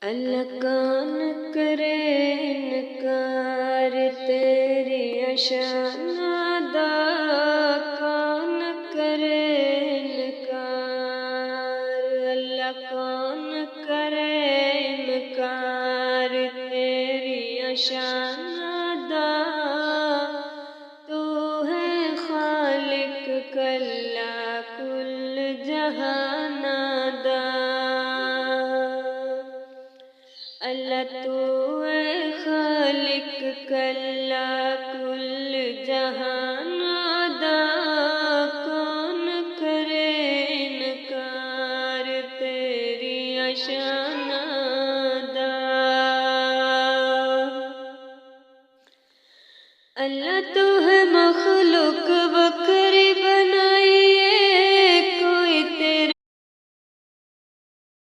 اللہ کون کرے انکار تیری اشان ادا، کون کرے انکار، اللہ کون کرے انکار تیری اشان ادا، تو ہے خالق کلا کل جہان ادا، اللہ تو ہے خالق کلا کل جہان ادا، کون کرے انکار تیری اشان ادا، اللہ تو